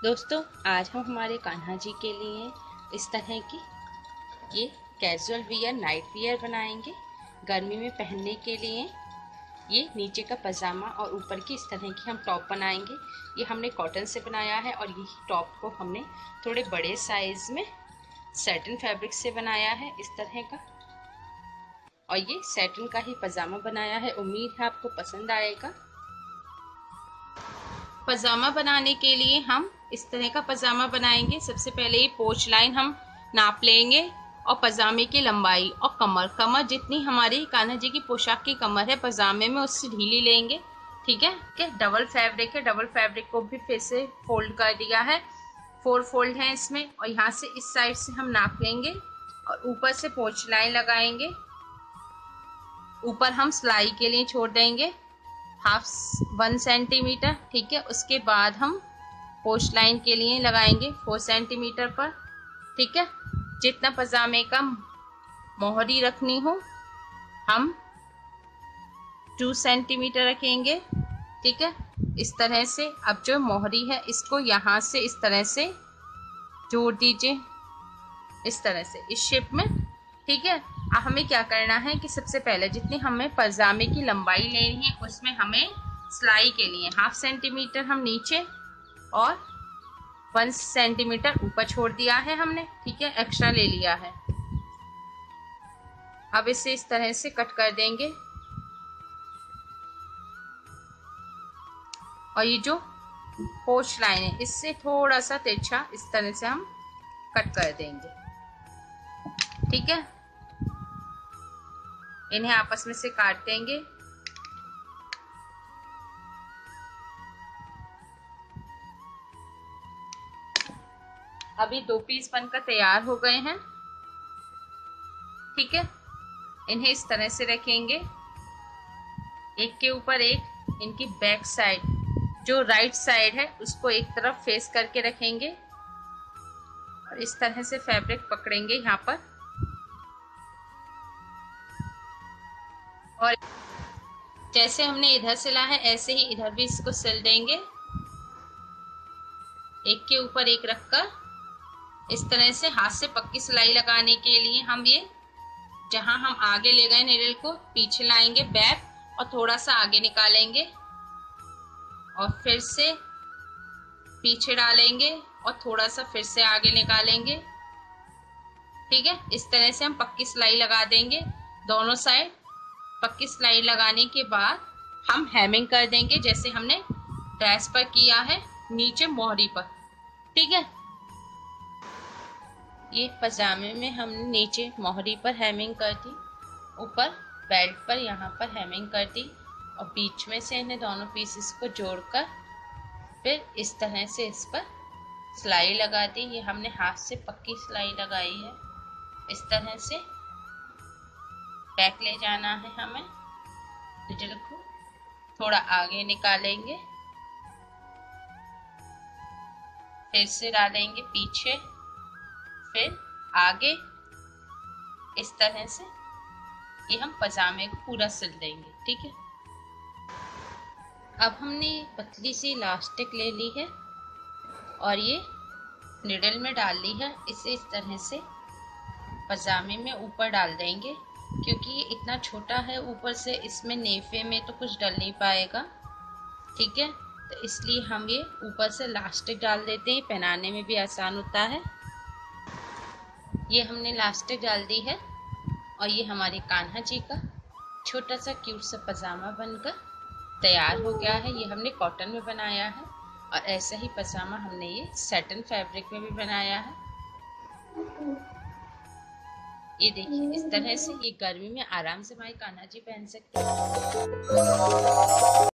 दोस्तों, आज हम हमारे कान्हा जी के लिए इस तरह की ये कैजुअल वियर नाइट वियर बनाएंगे। गर्मी में पहनने के लिए ये नीचे का पजामा और ऊपर की इस तरह की हम टॉप बनाएंगे। ये हमने कॉटन से बनाया है और यही टॉप को हमने थोड़े बड़े साइज में सैटिन फैब्रिक से बनाया है इस तरह का, और ये सैटिन का ही पजामा बनाया है। उम्मीद है आपको पसंद आएगा। पजामा बनाने के लिए हम इस तरह का पजामा बनाएंगे। सबसे पहले ये पोंच लाइन हम नाप लेंगे और पजामे की लंबाई और कमर जितनी हमारी कान्हा जी की पोशाक की कमर है पजामे में उससे ढीली लेंगे। ठीक है कि डबल फैब्रिक है, डबल फैब्रिक को भी फिर से फोल्ड कर दिया है। 4 फोल्ड है इसमें, और यहाँ से इस साइड से हम नाप लेंगे और ऊपर से पोंच लाइन लगाएंगे। ऊपर हम सिलाई के लिए छोड़ देंगे 1 सेंटीमीटर। ठीक है, उसके बाद हम पोस्ट लाइन के लिए लगाएंगे 4 सेंटीमीटर पर। ठीक है, जितना पजामे का मोहरी रखनी हो हम 2 सेंटीमीटर रखेंगे। ठीक है, इस तरह से अब जो मोहरी है इसको यहाँ से इस तरह से जोड़ दीजिए, इस तरह से इस शेप में। ठीक है, अब हमें क्या करना है कि सबसे पहले जितनी हमें पजामे की लंबाई लेनी है उसमें हमें सिलाई के लिए 1/2 सेंटीमीटर हम नीचे और 1 सेंटीमीटर ऊपर छोड़ दिया है हमने। ठीक है, एक्स्ट्रा ले लिया है। अब इसे इस तरह से कट कर देंगे और ये जो पोंच लाइन है इससे थोड़ा सा तिरछा इस तरह से हम कट कर देंगे। ठीक है, इन्हें आपस में से काट देंगे। अभी 2 पीस बनकर तैयार हो गए हैं। ठीक है, इन्हें इस तरह से रखेंगे एक के ऊपर एक। इनकी बैक साइड जो राइट साइड है उसको एक तरफ फेस करके रखेंगे और इस तरह से फैब्रिक पकड़ेंगे यहाँ पर, और जैसे हमने इधर सिला है ऐसे ही इधर भी इसको सिल देंगे एक के ऊपर एक रखकर। इस तरह से हाथ से पक्की सिलाई लगाने के लिए हम ये जहां हम आगे ले गए नीडल को पीछे लाएंगे बैक और थोड़ा सा आगे निकालेंगे और फिर से पीछे डालेंगे और थोड़ा सा फिर से आगे निकालेंगे। ठीक है, इस तरह से हम पक्की सिलाई लगा देंगे दोनों साइड। पक्की सिलाई लगाने के बाद हम हेमिंग कर देंगे जैसे हमने ड्रेस पर किया है नीचे मोहरी पर। ठीक है, ये पजामे में हमने नीचे मोहरी पर हेमिंग कर दी, ऊपर बेल्ट पर यहाँ पर हेमिंग कर दी और बीच में से इन्हें दोनों पीसेस को जोड़कर फिर इस तरह से इस पर सिलाई लगा दी। ये हमने हाथ से पक्की सिलाई लगाई है। इस तरह से बैक ले जाना है हमें। निडल को थोड़ा आगे निकालेंगे, फिर से डालेंगे पीछे, फिर आगे। इस तरह से ये हम पजामे को पूरा सिल देंगे। ठीक है, अब हमने पतली सी इलास्टिक ले ली है और ये निडल में डाल ली है। इसे इस तरह से पजामे में ऊपर डाल देंगे क्योंकि ये इतना छोटा है, ऊपर से इसमें नेफे में तो कुछ डल नहीं पाएगा। ठीक है, तो इसलिए हम ये ऊपर से इलास्टिक डाल देते हैं, पहनाने में भी आसान होता है। ये हमने इलास्टिक डाल दी है और ये हमारे कान्हा जी का छोटा सा क्यूट सा पजामा बनकर तैयार हो गया है। ये हमने कॉटन में बनाया है और ऐसा ही पजामा हमने ये सैटिन फैब्रिक में भी बनाया है। ये देखिए, इस तरह से ये गर्मी में आराम से हमारे कान्हा जी पहन सकते हैं।